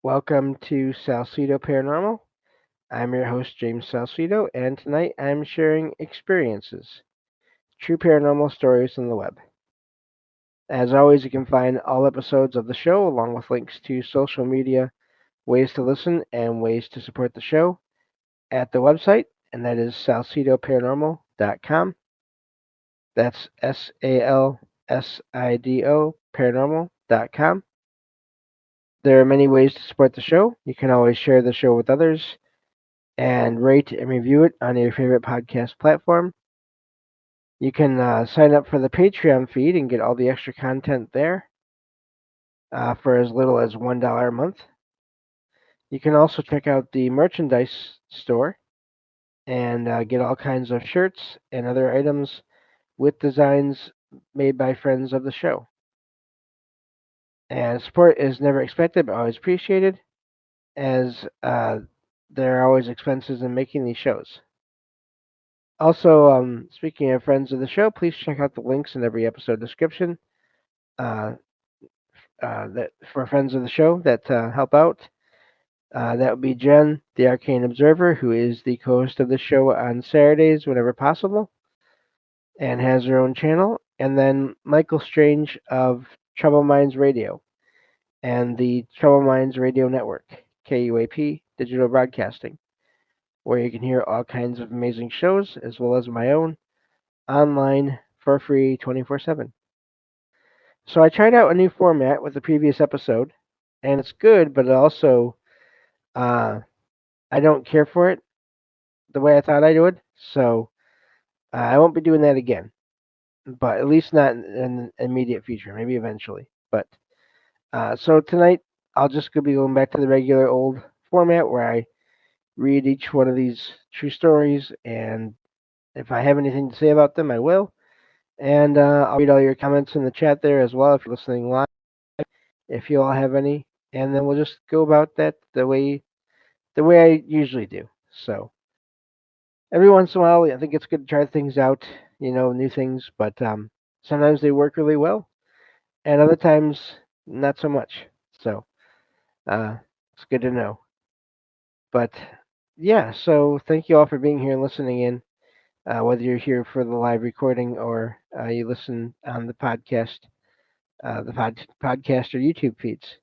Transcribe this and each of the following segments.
Welcome to Salsidoparanormal. I'm your host, James Salcido, and tonight I'm sharing experiences, true paranormal stories on the web. As always, you can find all episodes of the show along with links to social media, ways to listen, and ways to support the show at the website, and that is salsidoparanormal.com. That's SALSIDO paranormal.com. There are many ways to support the show. You can always share the show with others and rate and review it on your favorite podcast platform. You can sign up for the Patreon feed and get all the extra content there for as little as $1 a month. You can also check out the merchandise store and get all kinds of shirts and other items with designs made by friends of the show. And support is never expected but always appreciated, as there are always expenses in making these shows. Also, speaking of friends of the show, please check out the links in every episode description uh, that for friends of the show that help out. That would be Jen, the Arcane Observer, who is the co-host of the show on Saturdays whenever possible, and has her own channel. And then Michael Strange of Trouble Minds Radio and the Trouble Minds Radio Network, KUAP Digital Broadcasting, where you can hear all kinds of amazing shows as well as my own online for free 24/7. So I tried out a new format with the previous episode, and it's good, but it also uh, I don't care for it the way I thought I would. So I won't be doing that again, but at least not in the immediate future. Maybe eventually. But so tonight I'll just be going back to the regular old format where I read each one of these true stories, and if I have anything to say about them, I will. And I'll read all your comments in the chat there as well if you're listening live, if you all have any, and then we'll just go about that the way I usually do. So every once in a while, I think it's good to try things out, new things, but sometimes they work really well, and other times not so much. So uh, it's good to know. But yeah, so thank you all for being here and listening in, whether you're here for the live recording or you listen on the podcast, podcast or YouTube feeds.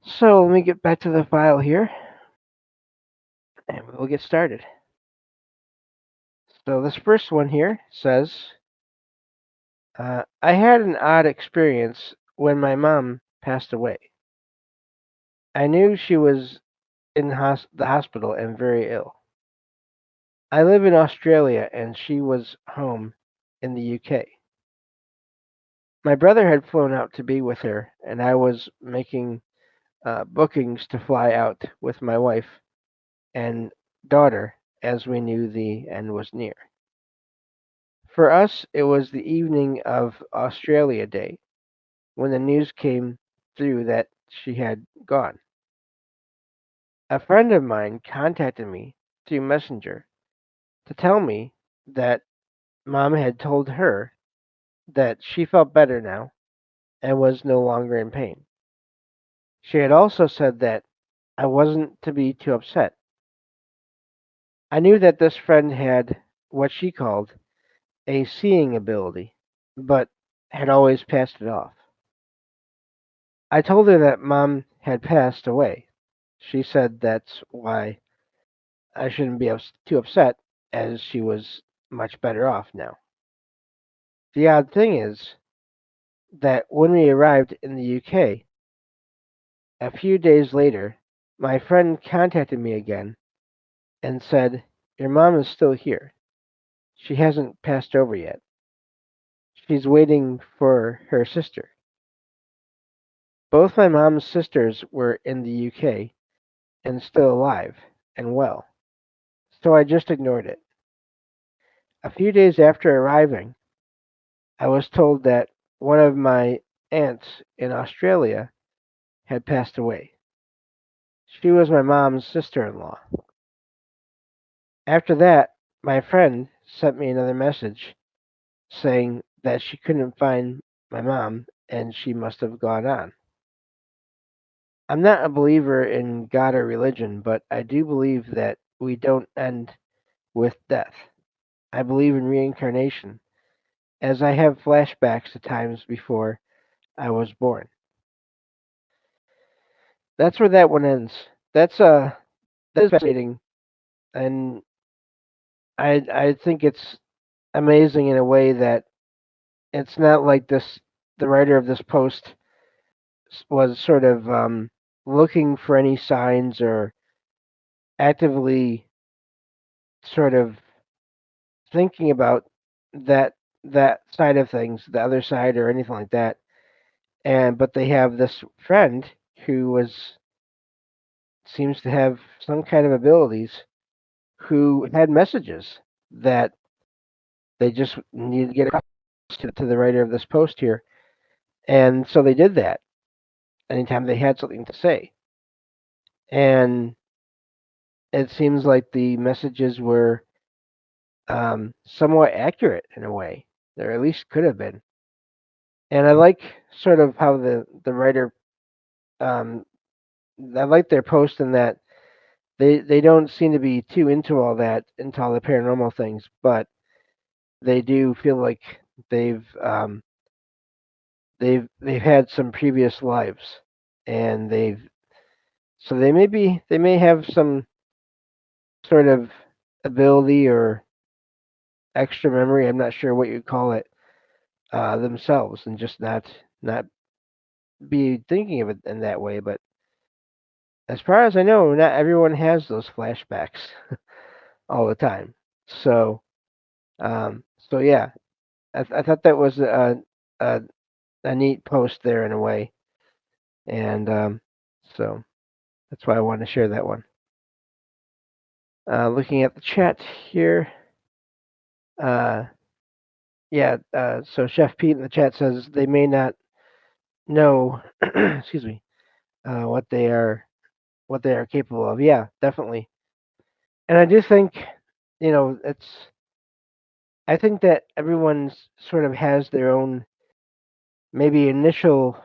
So let me get back to the file here, and we'll get started. So this first one here says, I had an odd experience when my mom passed away. I knew she was in the hospital and very ill. I live in Australia and she was home in the UK. My brother had flown out to be with her, and I was making bookings to fly out with my wife and daughter as we knew the end was near. For us, it was the evening of Australia Day when the news came through that she had gone. A friend of mine contacted me through Messenger to tell me that Mom had told her that she felt better now and was no longer in pain. She had also said that I wasn't to be too upset. I knew that this friend had what she called a seeing ability, but had always passed it off. I told her that Mom had passed away. She said that's why I shouldn't be too upset, as she was much better off now. The odd thing is that when we arrived in the UK, a few days later, my friend contacted me again and said, "Your mom is still here. She hasn't passed over yet. She's waiting for her sister." Both my mom's sisters were in the UK and still alive and well, so I just ignored it. A few days after arriving, I was told that one of my aunts in Australia had passed away. She was my mom's sister-in-law. After that, my friend sent me another message saying that she couldn't find my mom and she must have gone on. I'm not a believer in God or religion, but I do believe that we don't end with death. I believe in reincarnation, as I have flashbacks to times before I was born. That's where that one ends. That is fascinating, and I think it's amazing in a way that it's not like this. The writer of this post was sort of looking for any signs or actively sort of thinking about that that side of things, the other side or anything like that. And but they have this friend who was seems to have some kind of abilities who had messages that they just needed to get across to the writer of this post here. And so they did that anytime they had something to say. And it seems like the messages were somewhat accurate in a way, or at least could have been. And I like sort of how the writer, um, I like their post in that they don't seem to be too into all the paranormal things, but they do feel like they've they've had some previous lives, and they may have some sort of ability or extra memory. I'm not sure what you'd call it themselves, and just not be thinking of it in that way. But as far as I know, not everyone has those flashbacks all the time. So so yeah, I thought that was a a neat post there in a way, and so that's why I wanted to share that one. Looking at the chat here, uh, yeah. So Chef Pete in the chat says they may not know, excuse me, uh, what they are what they are capable of. Yeah, definitely. And I do think, it's. I think that everyone's sort of has their own maybe initial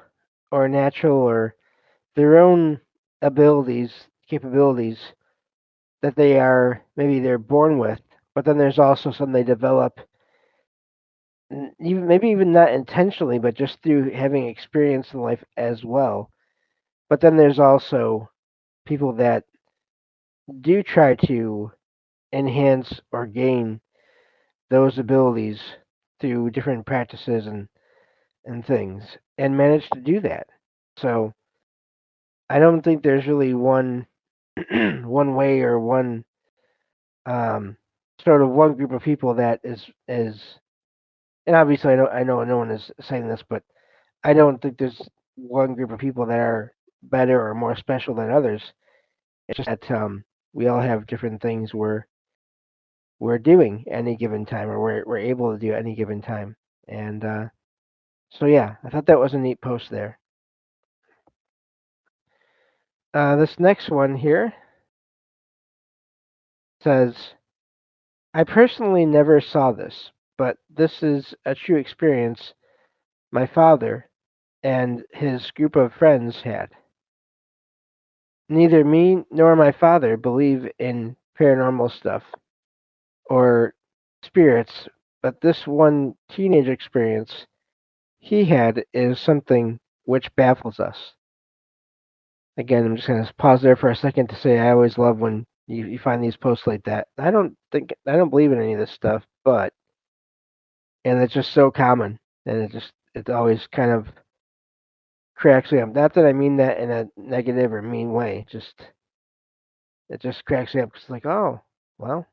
or natural or their own abilities, capabilities that they are maybe they're born with, but then there's also some they develop, even maybe even not intentionally, but just through having experience in life as well. But then there's also people that do try to enhance or gain those abilities through different practices and things and manage to do that. So I don't think there's really one one way or one um, sort of one group of people that is and obviously I know no one is saying this, but I don't think there's one group of people that are better or more special than others. It's just that we all have different things we're doing any given time, or we're able to do any given time. And so yeah, I thought that was a neat post there. This next one here says, I personally never saw this, but this is a true experience my father and his group of friends had. Neither me nor my father believe in paranormal stuff or spirits, but this one teenage experience he had is something which baffles us. Again, I'm just going to pause there for a second to say I always love when you find these posts like that. I don't believe in any of this stuff, but and it's just so common, and it always kind of cracks me up. Not that I mean that in a negative or mean way. Just it just cracks me up. 'Cause it's like, oh, well,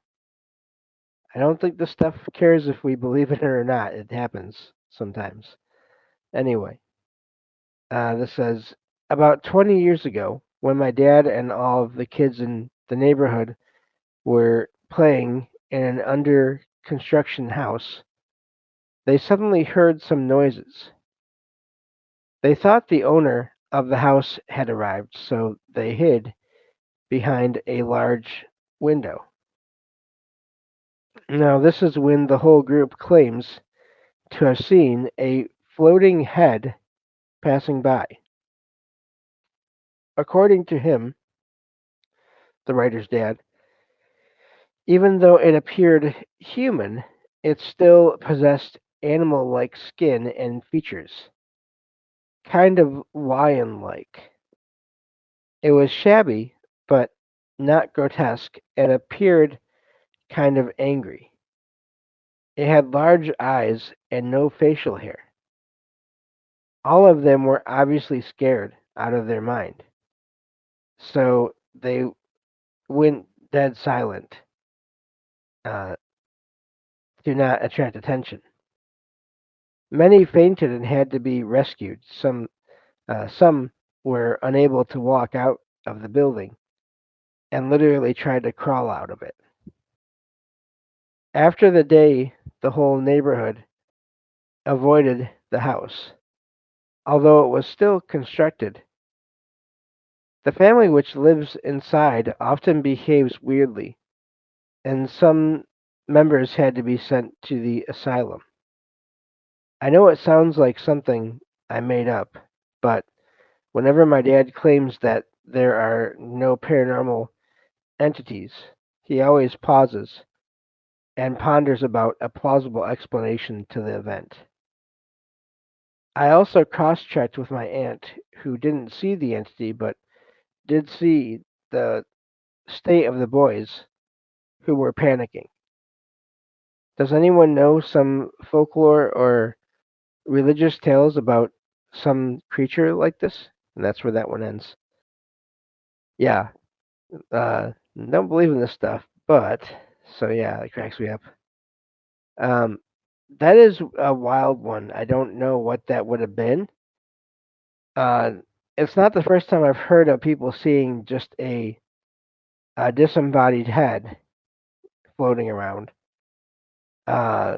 I don't think this stuff cares if we believe in it or not. It happens sometimes. Anyway, this says about 20 years ago, when my dad and all of the kids in the neighborhood were playing in an under construction house, they suddenly heard some noises. They thought the owner of the house had arrived, so they hid behind a large window. Now, this is when the whole group claims to have seen a floating head passing by. according to him, the writer's dad, even though it appeared human, it still possessed animal-like skin and features, kind of lion-like. It was shabby, but not grotesque, and appeared kind of angry. It had large eyes and no facial hair. All of them were obviously scared out of their mind, so they went dead silent uh, to not attract attention. Many fainted and had to be rescued. Some were unable to walk out of the building and literally tried to crawl out of it. After the day, the whole neighborhood avoided the house, although it was still constructed. The family which lives inside often behaves weirdly, and some members had to be sent to the asylum. I know it sounds like something I made up, but whenever my dad claims that there are no paranormal entities, he always pauses and ponders about a plausible explanation to the event. I also cross checked with my aunt, who didn't see the entity but did see the state of the boys, who were panicking. Does anyone know some folklore or religious tales about some creature like this? And that's where that one ends. Yeah, don't believe in this stuff, but so yeah, it cracks me up. Um, that is a wild one. I don't know what that would have been. Uh, it's not the first time I've heard of people seeing just a disembodied head floating around. Uh,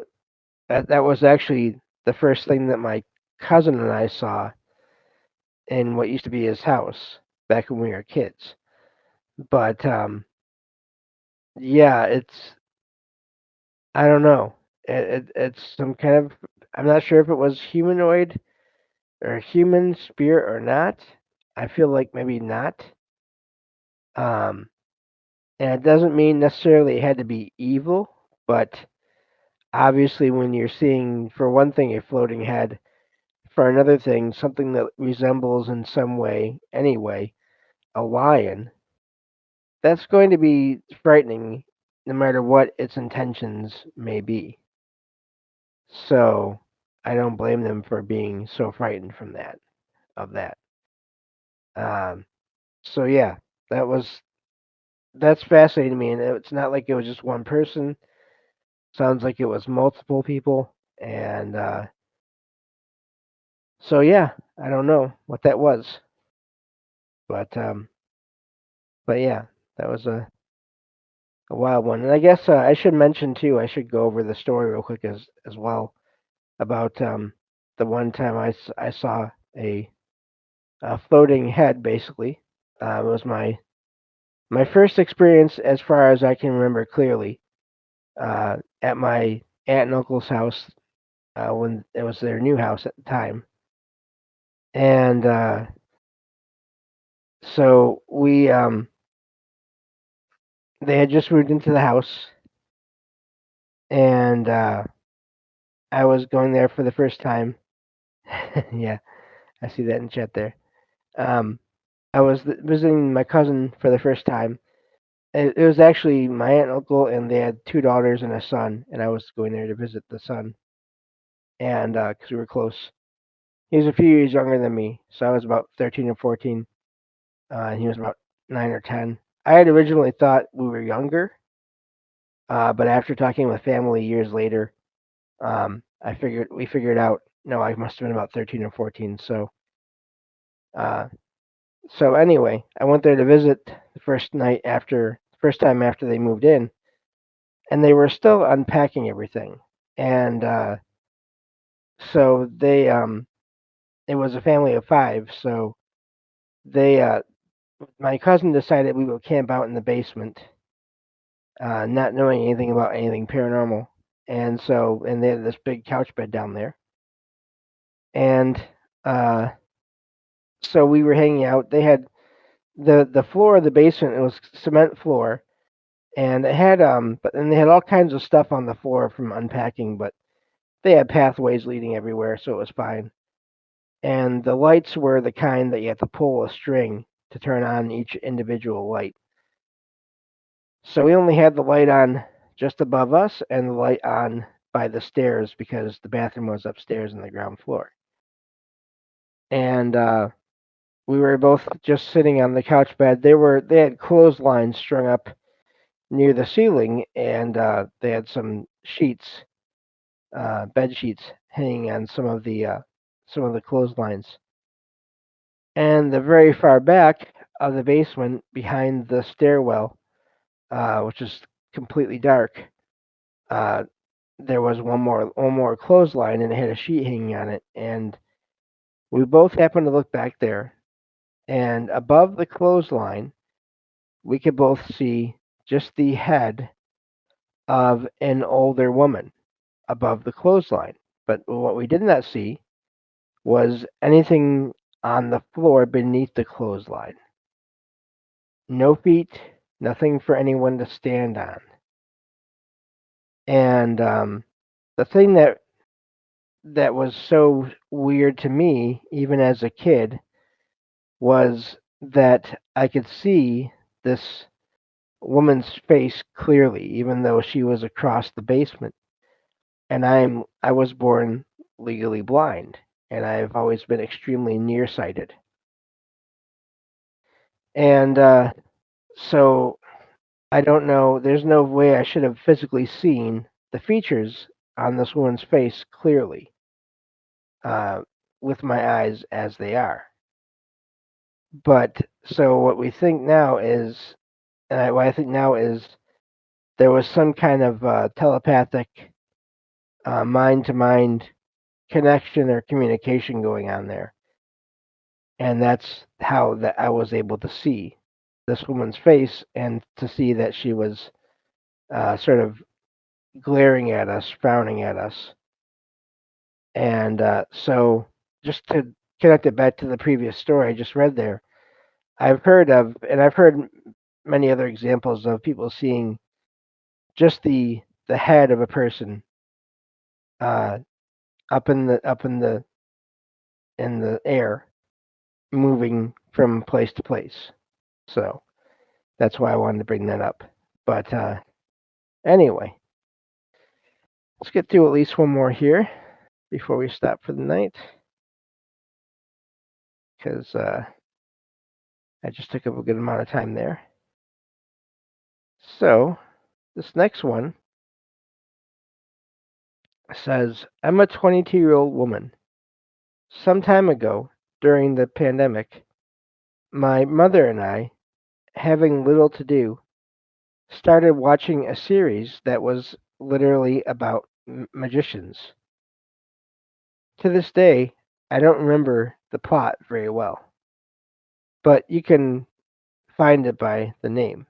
that was actually the first thing that my cousin and I saw in what used to be his house back when we were kids. But yeah, I don't know. It's some kind of, I'm not sure if it was humanoid or human spirit or not. I feel like maybe not. Um, and it doesn't mean necessarily it had to be evil, but obviously when you're seeing, for one thing, a floating head, for another thing, something that resembles in some way, anyway, a lion, that's going to be frightening no matter what its intentions may be. So I don't blame them for being so frightened from that, of that. Um, so yeah, that was that's fascinating to me, and it's not like it was just one person. Sounds like it was multiple people, and so yeah, I don't know what that was, but but yeah, that was a wild one. And I guess I should mention too. I should go over the story real quick as well about the one time I saw a floating head. Basically, it was my first experience, as far as I can remember clearly, at my aunt and uncle's house when it was their new house at the time, and so we they had just moved into the house, and I was going there for the first time. Yeah, I see that in chat there. Um, I was visiting my cousin for the first time. It was actually my aunt and uncle, and they had two daughters and a son, and I was going there to visit the son, and because we were close. He was a few years younger than me, so I was about 13 or 14, and he was about 9 or 10. I had originally thought we were younger, but after talking with family years later, we figured out no, I must have been about 13 or 14. Uh, so anyway, I went there to visit the first time after they moved in, and they were still unpacking everything, and so it was a family of five, so they my cousin decided we would camp out in the basement, not knowing anything about anything paranormal. And they had this big couch bed down there. And uh, so we were hanging out. They had The floor of the basement, it was cement floor, and it had but and they had all kinds of stuff on the floor from unpacking, but they had pathways leading everywhere, so it was fine. And the lights were the kind that you have to pull a string to turn on each individual light. So we only had the light on just above us and the light on by the stairs because the bathroom was upstairs on the ground floor. And we were both just sitting on the couch bed. They had clotheslines strung up near the ceiling, and they had some sheets, bed sheets, hanging on some of the clotheslines. And the very far back of the basement, behind the stairwell, which is completely dark, uh, there was one more clothesline, and it had a sheet hanging on it. And we both happened to look back there, and above the clothesline, we could both see just the head of an older woman above the clothesline. But what we did not see was anything on the floor beneath the clothesline. No feet, nothing for anyone to stand on. And the thing that was so weird to me, even as a kid, was that I could see this woman's face clearly, even though she was across the basement. And I was born legally blind, and I've always been extremely nearsighted. And so I don't know. There's no way I should have physically seen the features on this woman's face clearly uh, with my eyes as they are. But so what we think now is, what I think now is there was some kind of telepathic mind to mind connection or communication going on there. And that's how that I was able to see this woman's face and to see that she was sort of glaring at us, frowning at us. And so, just to connect it back to the previous story I just read there, I've heard many other examples of people seeing just the head of a person uh, up in the air, moving from place to place. So that's why I wanted to bring that up. But anyway, let's get through at least one more here before we stop for the night, because I just took up a good amount of time there. So this next one says, I'm a 22-year-old woman. Some time ago, during the pandemic, my mother and I, having little to do, started watching a series that was literally about magicians. To this day, I don't remember the plot very well, but you can find it by the name.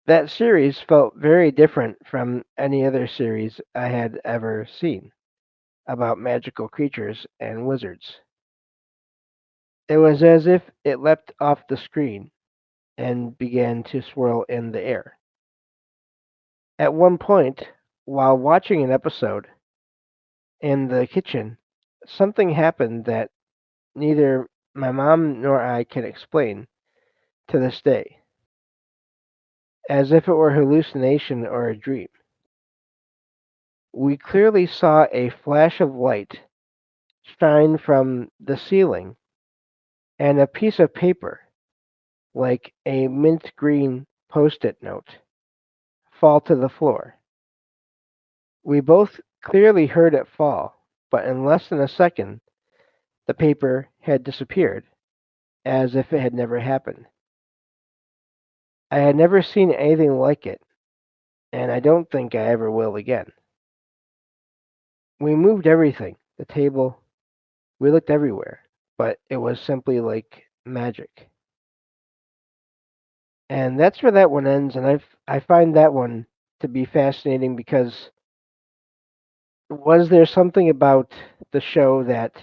That series felt very different from any other series I had ever seen about magical creatures and wizards. It was as if it leapt off the screen and began to swirl in the air. At one point, while watching an episode in the kitchen, something happened that neither my mom nor I can explain to this day, as if it were hallucination or a dream. We clearly saw a flash of light shine from the ceiling and a piece of paper, like a mint green post it note, fall to the floor. We both clearly heard it fall, but in less than a second, the paper had disappeared, as if it had never happened. I had never seen anything like it, and I don't think I ever will again. We moved everything, the table, we looked everywhere, but it was simply like magic. And that's where that one ends, and I find that one to be fascinating because was there something about the show that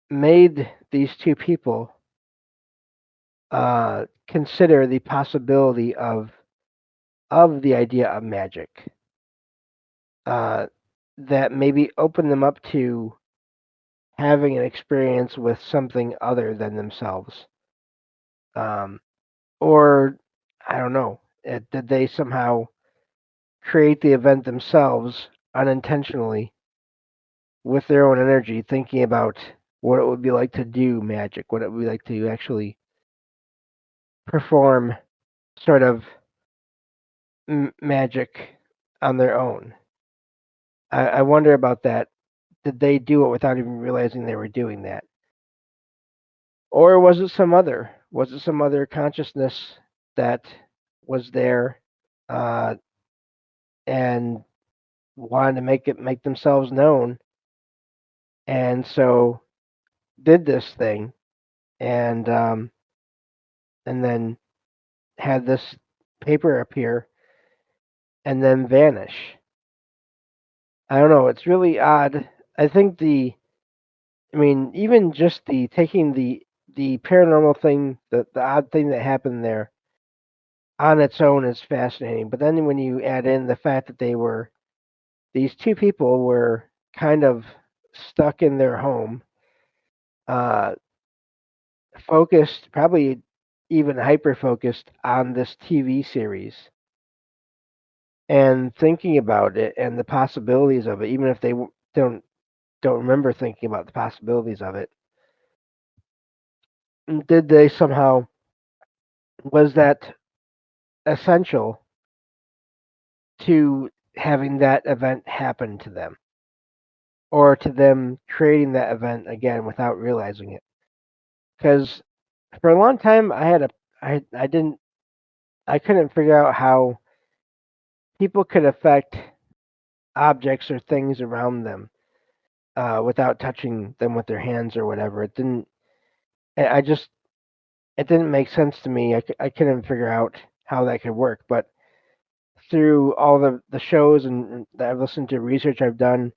made these two people consider the possibility of the idea of magic. Uh, that maybe open them up to having an experience with something other than themselves. Um, or, I don't know, did they somehow create the event themselves unintentionally with their own energy, thinking about what it would be like to do magic, what it would be like to actually perform sort of magic on their own. I wonder about that. Did they do it without even realizing they were doing that? Or was it some other? Was it some other consciousness that was there uh, and wanted to make themselves known, and so did this thing, and then had this paper appear and then vanish. I don't know. It's really odd. I think I mean, even just the taking the paranormal thing, the odd thing that happened there on its own is fascinating. But then when you add in the fact that these two people were kind of stuck in their home, uh, focused, probably even hyper focused on this TV series and thinking about it and the possibilities of it, even if they don't remember thinking about the possibilities of it. Did they somehow, was that essential to having that event happen to them, or to them creating that event again without realizing it? Because for a long time I couldn't figure out how people could affect objects or things around them without touching them with their hands or whatever. It didn't. I just it didn't make sense to me. I couldn't figure out how that could work. But through all the shows and that I've listened to, research I've done,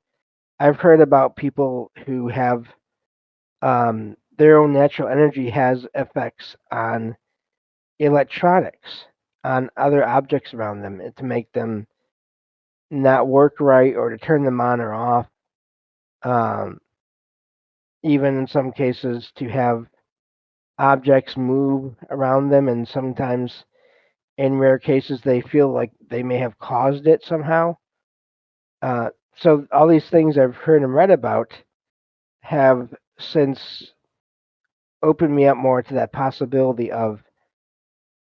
I've heard about people who have their own natural energy has effects on electronics, on other objects around them to make them not work right or to turn them on or off. Um, even in some cases, to have objects move around them, and sometimes, in rare cases, they feel like they may have caused it somehow. So all these things I've heard and read about have since opened me up more to that possibility of,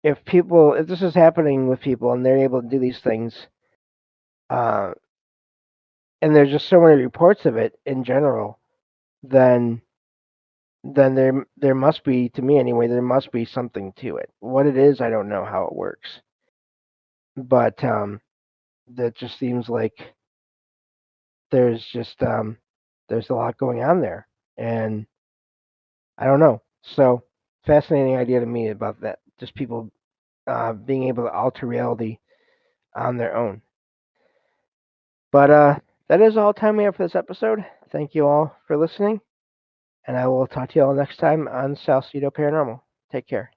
if this is happening with people and they're able to do these things, uh, and there's just so many reports of it in general, then there must be, to me anyway, there must be something to it. What it is, I don't know how it works, but that just seems like there's just there's a lot going on there, and I don't know. So fascinating idea to me about that. Just people being able to alter reality on their own. But that is all the time we have for this episode. Thank you all for listening, and I will talk to you all next time on Salsido Paranormal. Take care.